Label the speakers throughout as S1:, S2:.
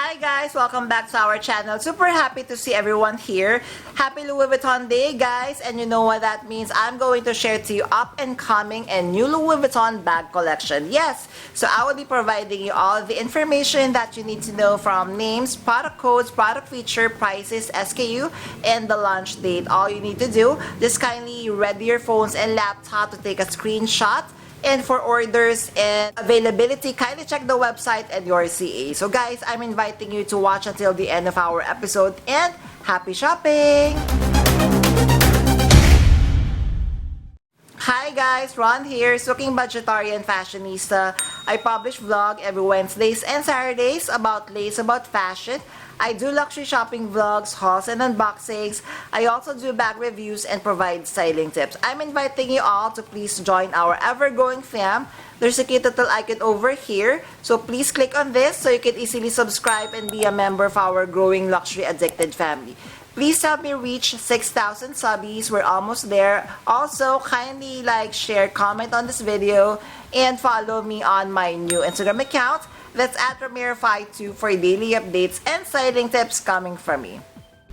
S1: Hi guys! Welcome back to our channel. Super happy to see everyone here. Happy Louis Vuitton Day, guys! And you know what that means. I'm going to share to you up and coming and new Louis Vuitton bag collection. Yes! So I will be providing you all the information that you need to know from names, product codes, product feature, prices, SKU, and the launch date. All you need to do, just kindly ready your phones and laptop to take a screenshot. And for orders and availability, kindly check the website and your CA. So guys, I'm inviting you to watch until the end of our episode and happy shopping! Hi guys, Ron here, Looking Budgetarian Fashionista. I publish vlog every Wednesdays and Saturdays about lace, about fashion. I do luxury shopping vlogs, hauls, and unboxings. I also do bag reviews and provide styling tips. I'm inviting you all to please join our ever-growing fam. There's a cute little icon over here. So please click on this so you can easily subscribe and be a member of our growing luxury addicted family. Please help me reach 6,000 subbies. We're almost there. Also, kindly like, share, comment on this video, and follow me on my new Instagram account. That's at Ramiro52 for daily updates and styling tips coming from me.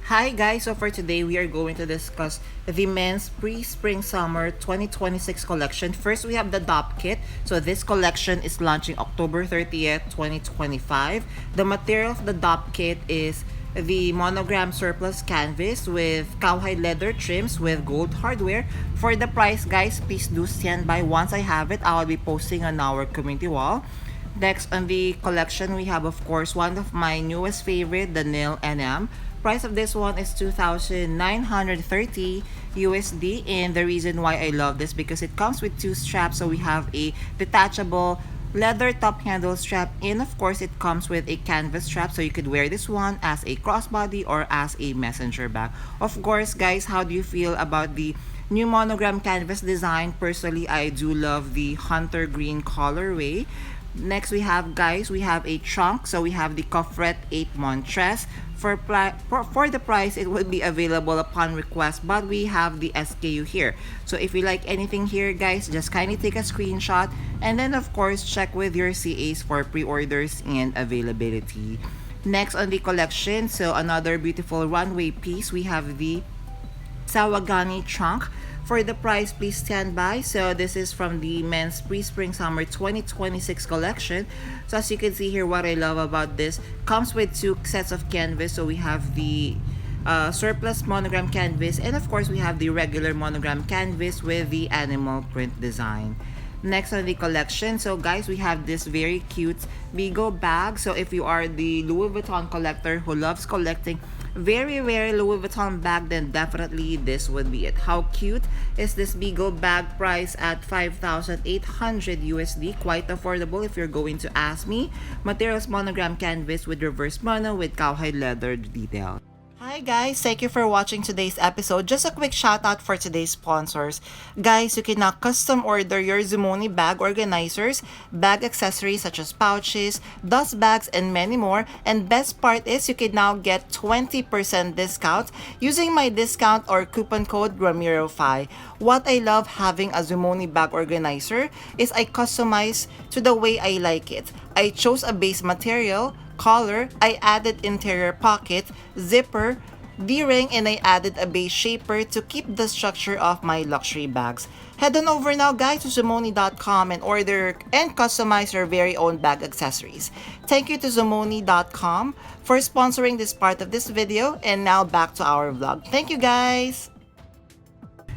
S1: Hi guys, so for today we are going to discuss the men's pre-spring-summer 2026 collection. First, we have the DOP kit. So this collection is launching October 30th, 2025. The material of the DOP kit is the Monogram surplus canvas with cowhide leather trims with gold hardware. For the price, guys, please do stand by. Once I have it, I will be posting on our community wall. Next on the collection, we have, of course, one of my newest favorite, the Nail NM. Price of this one is 2,930 USD, and the reason why I love this because it comes with two straps. So we have a detachable leather top handle strap, and of course it comes with a canvas strap, so you could wear this one as a crossbody or as a messenger bag. Of course, guys, how do you feel about the new Monogram canvas design? Personally, I do love the hunter green colorway. Next, we have, guys, we have a trunk. So we have the Coffret 8 Montress. For the price, it will be available upon request, but we have the SKU here. So if you like anything here, guys, just kindly take a screenshot and then of course check with your CAs for pre-orders and availability. Next on the collection, so another beautiful runway piece, we have the Sawagani trunk. For the price, please stand by. So this is from the men's pre-spring-summer 2026 collection. So as you can see here, what I love about this, comes with two sets of canvas. So we have the surplus Monogram canvas, and of course we have the regular Monogram canvas with the animal print design. Next on the collection, so guys, we have this very cute Beagle bag. So if you are the Louis Vuitton collector who loves collecting very Louis Vuitton bag, then definitely this would be it. How cute is this Beagle bag? Price at 5,800 USD. Quite affordable if you're going to ask me. Materials Monogram canvas with reverse mono with cowhide leather detail. Hi guys, thank you for watching today's episode. Just a quick shout out for today's sponsors. Guys, you can now custom order your Zumoni bag organizers, bag accessories such as pouches, dust bags, and many more. And best part is you can now get 20% discount using my discount or coupon code Ramiro5. What I love having a Zumoni bag organizer is I customize to the way I like it. I chose a base material, collar, I added interior pocket, zipper, D-ring, and I added a base shaper to keep the structure of my luxury bags. Head on over now, guys, to Zumoni.com and order and customize your very own bag accessories. Thank you to Zumoni.com for sponsoring this part of this video, and now back to our vlog. Thank you, guys!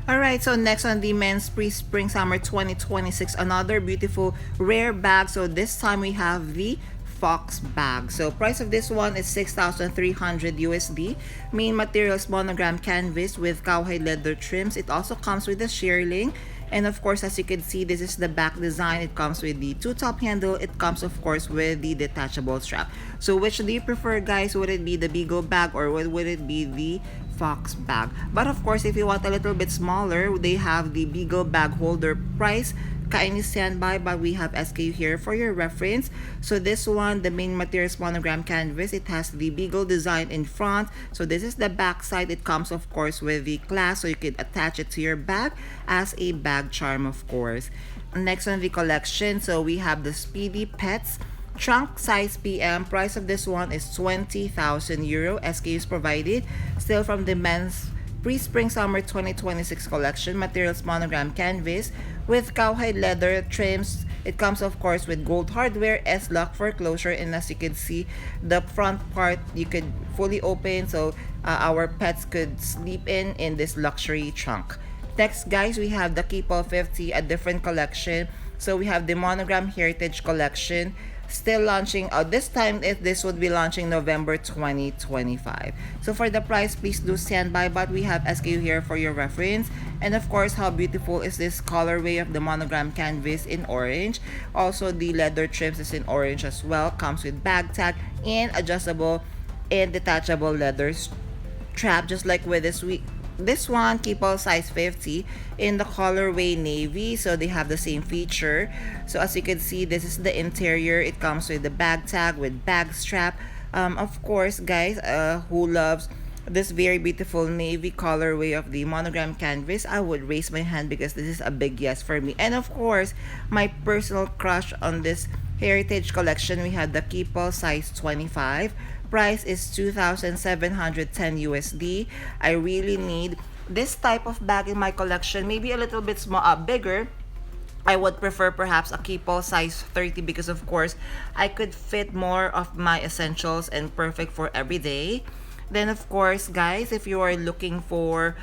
S1: Alright, so next on the men's pre-spring-summer 2026, another beautiful rare bag. So this time we have the Fox bag. So price of this one is 6,300 USD. Main materials Monogram canvas with cowhide leather trims. It also comes with a shearling. And of course, as you can see, this is the back design. It comes with the two top handle. It comes, of course, with the detachable strap. So which do you prefer, guys? Would it be the Beagle bag or would it be the Fox bag? But of course, if you want a little bit smaller, they have the Beagle bag holder. Price, kindly stand by, but we have SKU here for your reference. So this one, the main materials Monogram canvas, it has the Beagle design in front. So this is the back side. It comes, of course, with the clasp, so you could attach it to your bag as a bag charm, of course. Next on the collection, so we have the Speedy Pets Trunk size PM. Price of this one is 20,000 euro. SKUs provided. Still from the men's Pre-Spring Summer 2026 Collection. Materials monogram canvas with cowhide leather trims. It comes of course with gold hardware, S-lock for closure, and as you can see, the front part you could fully open, so our pets could sleep in this luxury trunk. Next guys, we have the KEEPALL 50, a different collection. So we have the Monogram Heritage Collection. Still launching this time. This would be launching November 2025. So for the price, please do stand by, but we have SKU here for your reference. And of course, how beautiful is this colorway of the monogram canvas in orange. Also, the leather trims is in orange as well. Comes with bag tag and adjustable and detachable leather strap, just like with this one, KEEPALL size 50 in the colorway navy. So they have the same feature. So as you can see, this is the interior. It comes with the bag tag with bag strap. Of course guys, who loves this very beautiful navy colorway of the monogram canvas, I would raise my hand because this is a big yes for me. And of course, my personal crush on this heritage collection, we had the KEEPALL size 25. Price is 2,710 USD. I really need this type of bag in my collection, maybe a little bit bigger. I would prefer perhaps a KEEPALL size 30 because of course I could fit more of my essentials and perfect for every day. Then of course guys, if you are looking for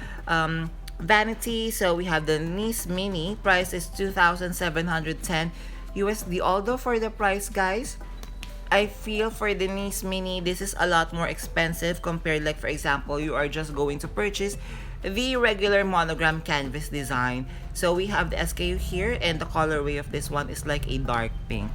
S1: vanity, so we have the Nice Mini. Price is 2,710 USD. Although for the price guys, I feel for the Nice Mini, this is a lot more expensive compared, like for example, you are just going to purchase the regular monogram canvas design. So we have the SKU here, and the colorway of this one is like a dark pink.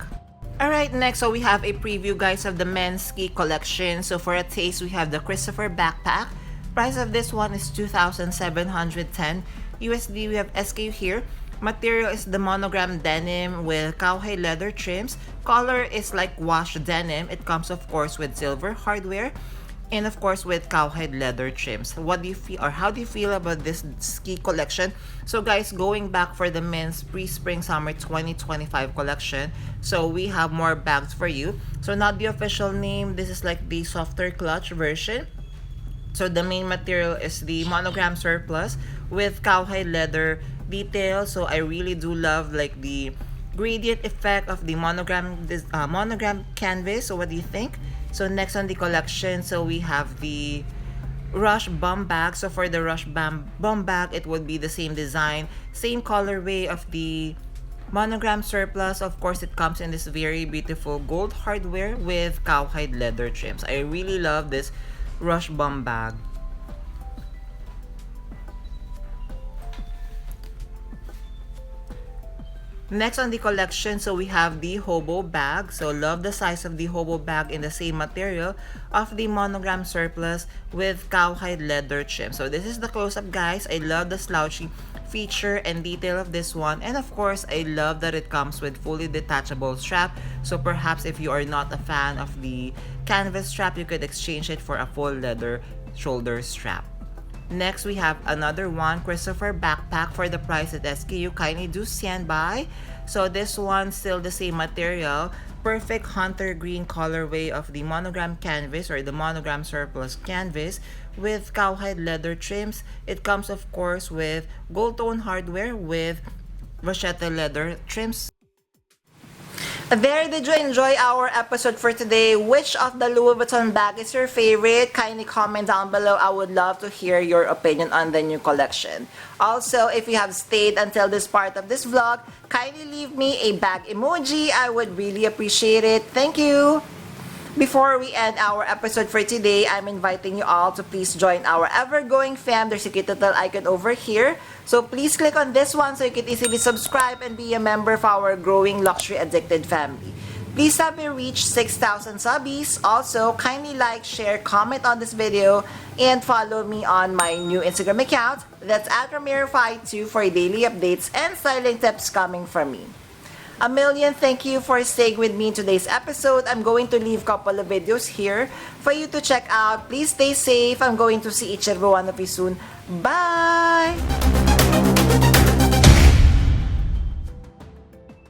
S1: Alright, next, so we have a preview guys of the men's ski collection. So for a taste, we have the Christopher backpack. Price of this one is 2,710 USD. We have SKU here. Material is the monogram denim with cowhide leather trims. Color is like washed denim. It comes of course with silver hardware and of course with cowhide leather trims. What do you feel, or how do you feel about this ski collection? So guys, going back for the men's pre-spring summer 2025 collection, so we have more bags for you. So not the official name, this is like the softer clutch version. So the main material is the monogram surplus with cowhide leather detail. So I really do love like the gradient effect of the monogram canvas. So what do you think? So next on the collection, so we have the Rush bum bag. So for the Rush bum bag, it would be the same design, same colorway of the monogram surplus. Of course, it comes in this very beautiful gold hardware with cowhide leather trims. I really love this Rush bum bag. Next on the collection, so we have the hobo bag. So love the size of the hobo bag in the same material of the monogram surplus with cowhide leather trim. So this is the close-up guys. I love the slouchy feature and detail of this one, and of course I love that it comes with fully detachable strap. So perhaps if you are not a fan of the canvas strap, you could exchange it for a full leather shoulder strap. Next, we have another one, Christopher backpack. For the price at SKU, kindly do stand by. So this one, still the same material, perfect hunter green colorway of the monogram canvas or the monogram surplus canvas with cowhide leather trims. It comes of course with gold tone hardware with vachetta leather trims. There, did you enjoy our episode for today? Which of the Louis Vuitton bag is your favorite? Kindly comment down below. I would love to hear your opinion on the new collection. Also, if you have stayed until this part of this vlog, kindly leave me a bag emoji. I would really appreciate it. Thank you! Before we end our episode for today, I'm inviting you all to please join our ever-growing fam. There's a cute little icon over here. So please click on this one so you can easily subscribe and be a member of our growing luxury addicted family. Please help me reach 6,000 subbies. Also, kindly like, share, comment on this video, and follow me on my new Instagram account. That's @Ramiro52 for daily updates and styling tips coming from me. A million thank you for staying with me in today's episode. I'm going to leave a couple of videos here for you to check out. Please stay safe. I'm going to see each and every one of you soon. Bye!